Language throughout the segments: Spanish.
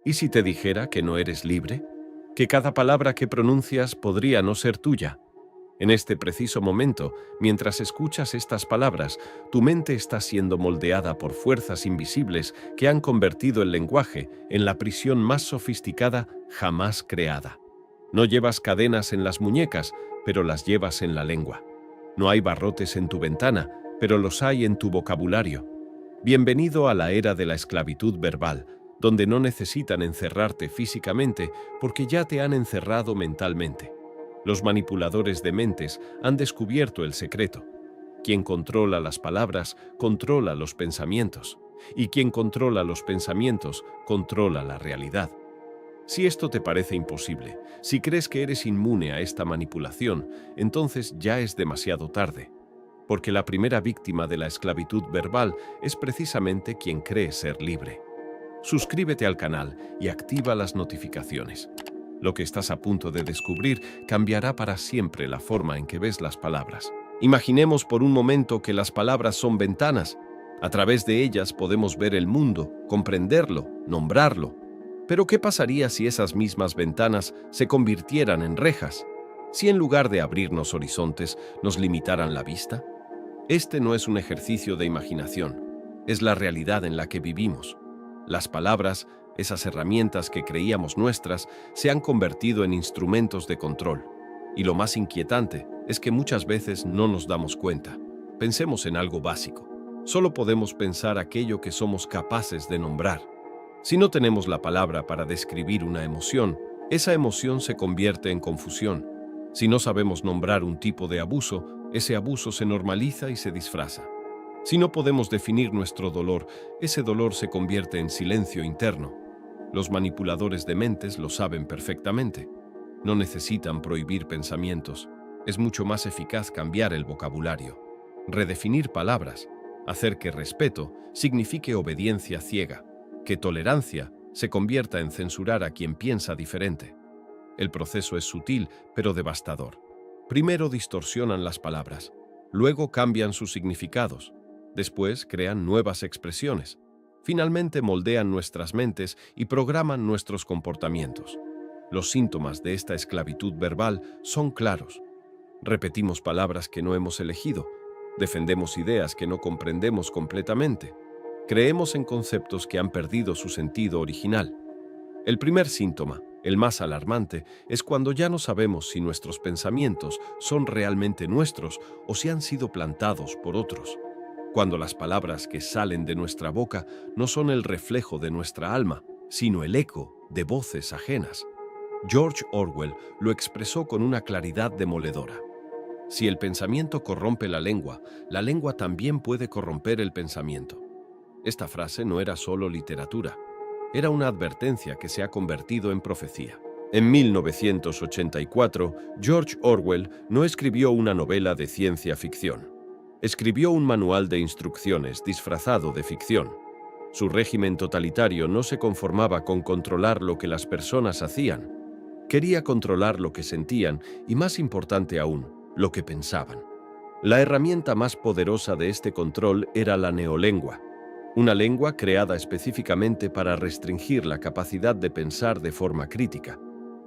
¿Y si te dijera que no eres libre? Que cada palabra que pronuncias podría no ser tuya. En este preciso momento, mientras escuchas estas palabras, tu mente está siendo moldeada por fuerzas invisibles que han convertido el lenguaje en la prisión más sofisticada jamás creada. No llevas cadenas en las muñecas, pero las llevas en la lengua. No hay barrotes en tu ventana, pero los hay en tu vocabulario. Bienvenido a la era de la esclavitud verbal, donde no necesitan encerrarte físicamente porque ya te han encerrado mentalmente. Los manipuladores de mentes han descubierto el secreto. Quien controla las palabras, controla los pensamientos. Y quien controla los pensamientos, controla la realidad. Si esto te parece imposible, si crees que eres inmune a esta manipulación, entonces ya es demasiado tarde. Porque la primera víctima de la esclavitud verbal es precisamente quien cree ser libre. Suscríbete al canal y activa las notificaciones. Lo que estás a punto de descubrir cambiará para siempre la forma en que ves las palabras. Imaginemos por un momento que las palabras son ventanas. A través de ellas podemos ver el mundo, comprenderlo, nombrarlo. Pero ¿qué pasaría si esas mismas ventanas se convirtieran en rejas? Si en lugar de abrirnos horizontes, nos limitaran la vista. Este no es un ejercicio de imaginación, es la realidad en la que vivimos. Las palabras, esas herramientas que creíamos nuestras, se han convertido en instrumentos de control. Y lo más inquietante es que muchas veces no nos damos cuenta. Pensemos en algo básico. Solo podemos pensar aquello que somos capaces de nombrar. Si no tenemos la palabra para describir una emoción, esa emoción se convierte en confusión. Si no sabemos nombrar un tipo de abuso, ese abuso se normaliza y se disfraza. Si no podemos definir nuestro dolor, ese dolor se convierte en silencio interno. Los manipuladores de mentes lo saben perfectamente. No necesitan prohibir pensamientos. Es mucho más eficaz cambiar el vocabulario, redefinir palabras, hacer que respeto signifique obediencia ciega, que tolerancia se convierta en censurar a quien piensa diferente. El proceso es sutil, pero devastador. Primero distorsionan las palabras, luego cambian sus significados, después crean nuevas expresiones, finalmente moldean nuestras mentes y programan nuestros comportamientos. Los síntomas de esta esclavitud verbal son claros. Repetimos palabras que no hemos elegido, defendemos ideas que no comprendemos completamente, creemos en conceptos que han perdido su sentido original. El primer síntoma, el más alarmante, es cuando ya no sabemos si nuestros pensamientos son realmente nuestros o si han sido plantados por otros. Cuando las palabras que salen de nuestra boca no son el reflejo de nuestra alma, sino el eco de voces ajenas. George Orwell lo expresó con una claridad demoledora. Si el pensamiento corrompe la lengua también puede corromper el pensamiento. Esta frase no era solo literatura, era una advertencia que se ha convertido en profecía. En 1984, George Orwell no escribió una novela de ciencia ficción. Escribió un manual de instrucciones disfrazado de ficción. Su régimen totalitario no se conformaba con controlar lo que las personas hacían. Quería controlar lo que sentían y, más importante aún, lo que pensaban. La herramienta más poderosa de este control era la neolengua, una lengua creada específicamente para restringir la capacidad de pensar de forma crítica.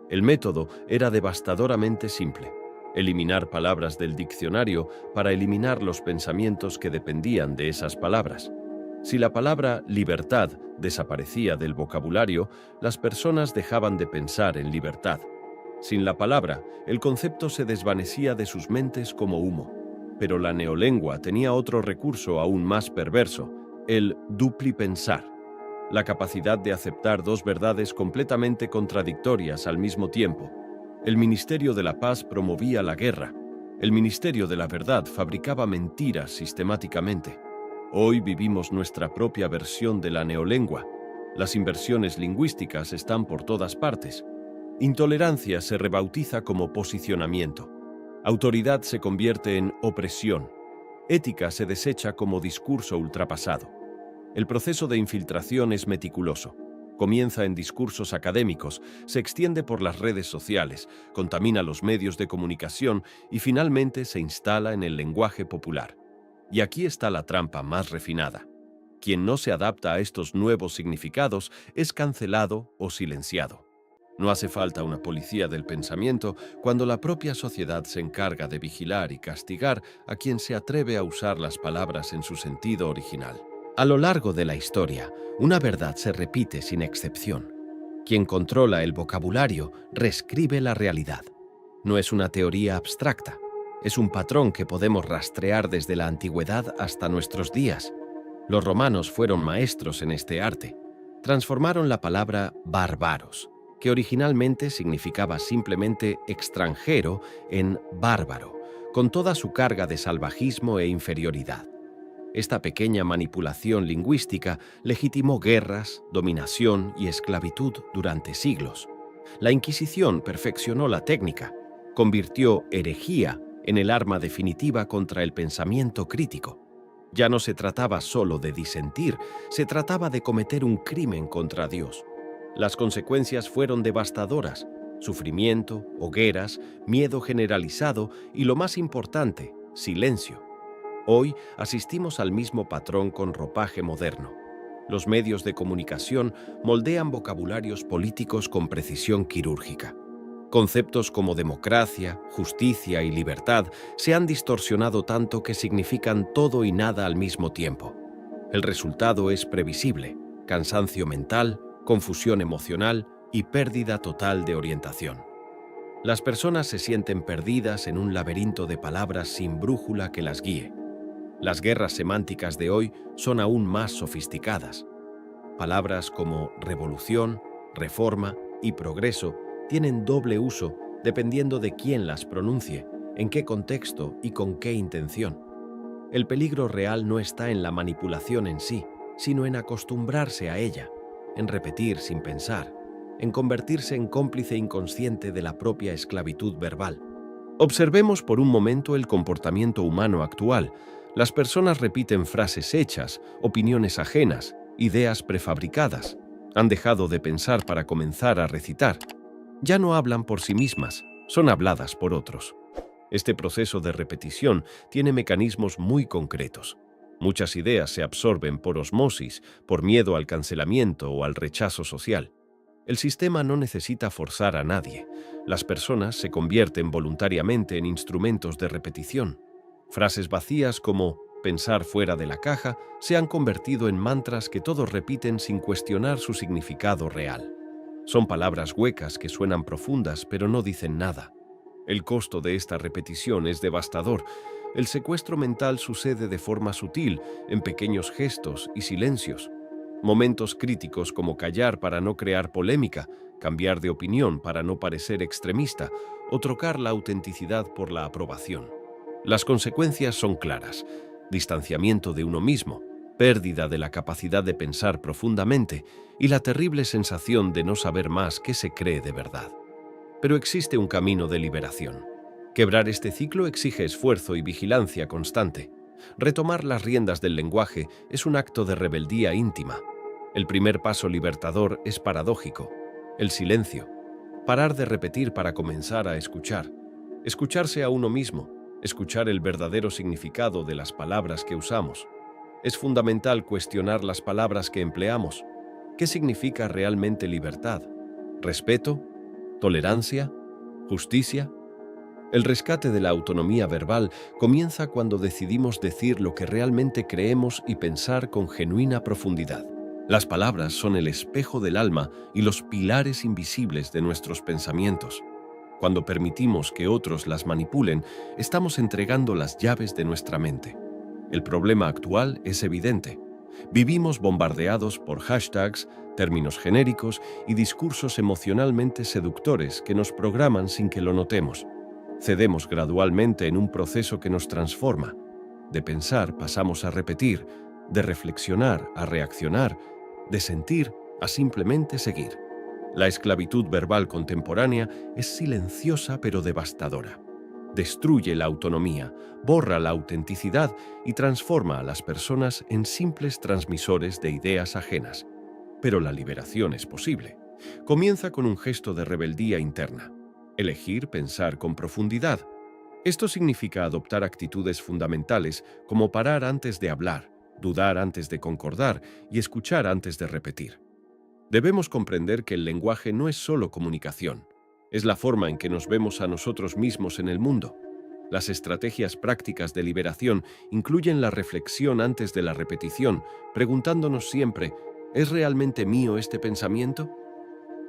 El método era devastadoramente simple: eliminar palabras del diccionario para eliminar los pensamientos que dependían de esas palabras. Si la palabra libertad desaparecía del vocabulario, las personas dejaban de pensar en libertad. Sin la palabra, el concepto se desvanecía de sus mentes como humo. Pero la neolengua tenía otro recurso aún más perverso: el duplipensar, la capacidad de aceptar dos verdades completamente contradictorias al mismo tiempo. El Ministerio de la Paz promovía la guerra. El Ministerio de la Verdad fabricaba mentiras sistemáticamente. Hoy vivimos nuestra propia versión de la neolengua. Las inversiones lingüísticas están por todas partes. Intolerancia se rebautiza como posicionamiento. Autoridad se convierte en opresión. Ética se desecha como discurso ultrapasado. El proceso de infiltración es meticuloso. Comienza en discursos académicos, se extiende por las redes sociales, contamina los medios de comunicación y finalmente se instala en el lenguaje popular. Y aquí está la trampa más refinada. Quien no se adapta a estos nuevos significados es cancelado o silenciado. No hace falta una policía del pensamiento cuando la propia sociedad se encarga de vigilar y castigar a quien se atreve a usar las palabras en su sentido original. A lo largo de la historia, una verdad se repite sin excepción. Quien controla el vocabulario reescribe la realidad. No es una teoría abstracta, es un patrón que podemos rastrear desde la antigüedad hasta nuestros días. Los romanos fueron maestros en este arte. Transformaron la palabra bárbaros, que originalmente significaba simplemente extranjero, en bárbaro, con toda su carga de salvajismo e inferioridad. Esta pequeña manipulación lingüística legitimó guerras, dominación y esclavitud durante siglos. La Inquisición perfeccionó la técnica, convirtió herejía en el arma definitiva contra el pensamiento crítico. Ya no se trataba solo de disentir, se trataba de cometer un crimen contra Dios. Las consecuencias fueron devastadoras: sufrimiento, hogueras, miedo generalizado y, lo más importante, silencio. Hoy asistimos al mismo patrón con ropaje moderno. Los medios de comunicación moldean vocabularios políticos con precisión quirúrgica. Conceptos como democracia, justicia y libertad se han distorsionado tanto que significan todo y nada al mismo tiempo. El resultado es previsible: cansancio mental, confusión emocional y pérdida total de orientación. Las personas se sienten perdidas en un laberinto de palabras sin brújula que las guíe. Las guerras semánticas de hoy son aún más sofisticadas. Palabras como revolución, reforma y progreso tienen doble uso dependiendo de quién las pronuncie, en qué contexto y con qué intención. El peligro real no está en la manipulación en sí, sino en acostumbrarse a ella, en repetir sin pensar, en convertirse en cómplice inconsciente de la propia esclavitud verbal. Observemos por un momento el comportamiento humano actual. Las personas repiten frases hechas, opiniones ajenas, ideas prefabricadas. Han dejado de pensar para comenzar a recitar. Ya no hablan por sí mismas, son habladas por otros. Este proceso de repetición tiene mecanismos muy concretos. Muchas ideas se absorben por osmosis, por miedo al cancelamiento o al rechazo social. El sistema no necesita forzar a nadie. Las personas se convierten voluntariamente en instrumentos de repetición. Frases vacías como pensar fuera de la caja se han convertido en mantras que todos repiten sin cuestionar su significado real. Son palabras huecas que suenan profundas pero no dicen nada. El costo de esta repetición es devastador. El secuestro mental sucede de forma sutil, en pequeños gestos y silencios. Momentos críticos como callar para no crear polémica, cambiar de opinión para no parecer extremista o trocar la autenticidad por la aprobación. Las consecuencias son claras: distanciamiento de uno mismo, pérdida de la capacidad de pensar profundamente y la terrible sensación de no saber más qué se cree de verdad. Pero existe un camino de liberación. Quebrar este ciclo exige esfuerzo y vigilancia constante. Retomar las riendas del lenguaje es un acto de rebeldía íntima. El primer paso libertador es paradójico: el silencio. Parar de repetir para comenzar a escuchar. Escucharse a uno mismo, escuchar el verdadero significado de las palabras que usamos. Es fundamental cuestionar las palabras que empleamos. ¿Qué significa realmente libertad? ¿Respeto? ¿Tolerancia? ¿Justicia? El rescate de la autonomía verbal comienza cuando decidimos decir lo que realmente creemos y pensar con genuina profundidad. Las palabras son el espejo del alma y los pilares invisibles de nuestros pensamientos. Cuando permitimos que otros las manipulen, estamos entregando las llaves de nuestra mente. El problema actual es evidente. Vivimos bombardeados por hashtags, términos genéricos y discursos emocionalmente seductores que nos programan sin que lo notemos. Cedemos gradualmente en un proceso que nos transforma. De pensar pasamos a repetir, de reflexionar a reaccionar, de sentir a simplemente seguir. La esclavitud verbal contemporánea es silenciosa pero devastadora. Destruye la autonomía, borra la autenticidad y transforma a las personas en simples transmisores de ideas ajenas. Pero la liberación es posible. Comienza con un gesto de rebeldía interna: elegir pensar con profundidad. Esto significa adoptar actitudes fundamentales como parar antes de hablar, dudar antes de concordar y escuchar antes de repetir. Debemos comprender que el lenguaje no es solo comunicación, es la forma en que nos vemos a nosotros mismos en el mundo. Las estrategias prácticas de liberación incluyen la reflexión antes de la repetición, preguntándonos siempre, ¿es realmente mío este pensamiento?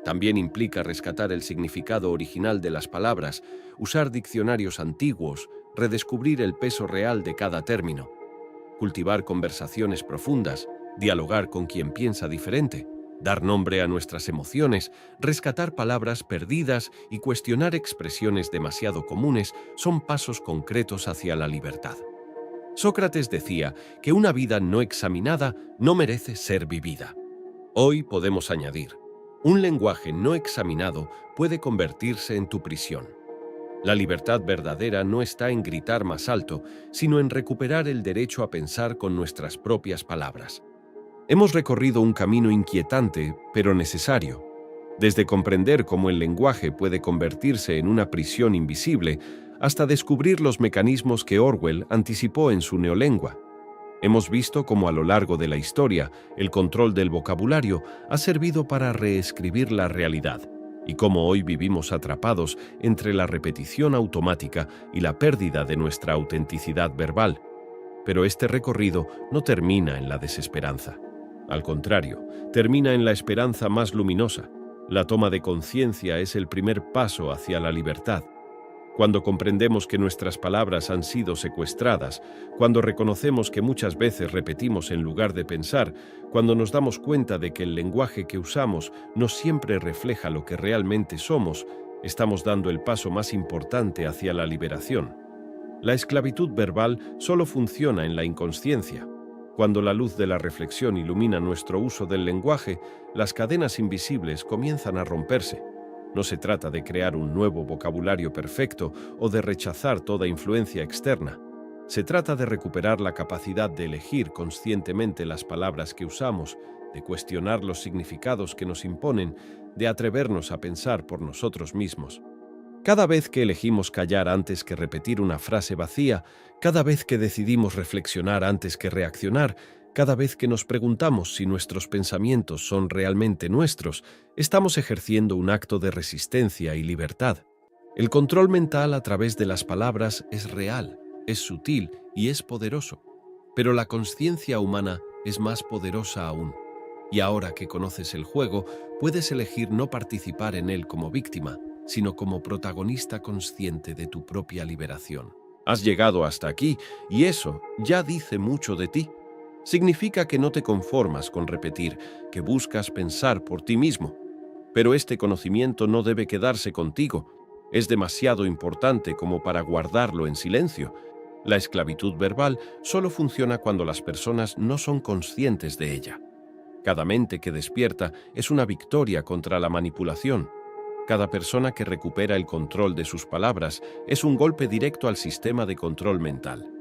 También implica rescatar el significado original de las palabras, usar diccionarios antiguos, redescubrir el peso real de cada término, cultivar conversaciones profundas, dialogar con quien piensa diferente, dar nombre a nuestras emociones, rescatar palabras perdidas y cuestionar expresiones demasiado comunes son pasos concretos hacia la libertad. Sócrates decía que una vida no examinada no merece ser vivida. Hoy podemos añadir, un lenguaje no examinado puede convertirse en tu prisión. La libertad verdadera no está en gritar más alto, sino en recuperar el derecho a pensar con nuestras propias palabras. Hemos recorrido un camino inquietante, pero necesario. Desde comprender cómo el lenguaje puede convertirse en una prisión invisible, hasta descubrir los mecanismos que Orwell anticipó en su Neolengua. Hemos visto cómo a lo largo de la historia, el control del vocabulario ha servido para reescribir la realidad, y cómo hoy vivimos atrapados entre la repetición automática y la pérdida de nuestra autenticidad verbal. Pero este recorrido no termina en la desesperanza. Al contrario, termina en la esperanza más luminosa. La toma de conciencia es el primer paso hacia la libertad. Cuando comprendemos que nuestras palabras han sido secuestradas, cuando reconocemos que muchas veces repetimos en lugar de pensar, cuando nos damos cuenta de que el lenguaje que usamos no siempre refleja lo que realmente somos, estamos dando el paso más importante hacia la liberación. La esclavitud verbal solo funciona en la inconsciencia. Cuando la luz de la reflexión ilumina nuestro uso del lenguaje, las cadenas invisibles comienzan a romperse. No se trata de crear un nuevo vocabulario perfecto o de rechazar toda influencia externa. Se trata de recuperar la capacidad de elegir conscientemente las palabras que usamos, de cuestionar los significados que nos imponen, de atrevernos a pensar por nosotros mismos. Cada vez que elegimos callar antes que repetir una frase vacía, cada vez que decidimos reflexionar antes que reaccionar, cada vez que nos preguntamos si nuestros pensamientos son realmente nuestros, estamos ejerciendo un acto de resistencia y libertad. El control mental a través de las palabras es real, es sutil y es poderoso. Pero la conciencia humana es más poderosa aún. Y ahora que conoces el juego, puedes elegir no participar en él como víctima, sino como protagonista consciente de tu propia liberación. Has llegado hasta aquí y eso ya dice mucho de ti. Significa que no te conformas con repetir, que buscas pensar por ti mismo. Pero este conocimiento no debe quedarse contigo. Es demasiado importante como para guardarlo en silencio. La esclavitud verbal solo funciona cuando las personas no son conscientes de ella. Cada mente que despierta es una victoria contra la manipulación. Cada persona que recupera el control de sus palabras es un golpe directo al sistema de control mental.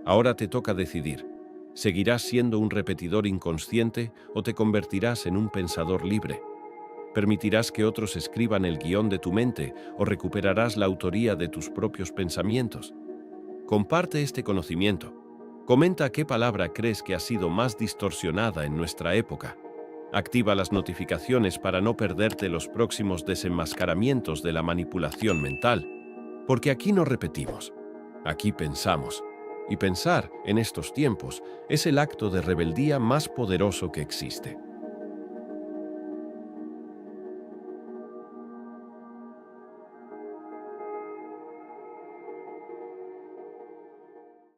Ahora te toca decidir. ¿Seguirás siendo un repetidor inconsciente o te convertirás en un pensador libre? ¿Permitirás que otros escriban el guión de tu mente o recuperarás la autoría de tus propios pensamientos? Comparte este conocimiento. Comenta qué palabra crees que ha sido más distorsionada en nuestra época. Activa las notificaciones para no perderte los próximos desenmascaramientos de la manipulación mental. Porque aquí no repetimos, aquí pensamos. Y pensar, en estos tiempos, es el acto de rebeldía más poderoso que existe.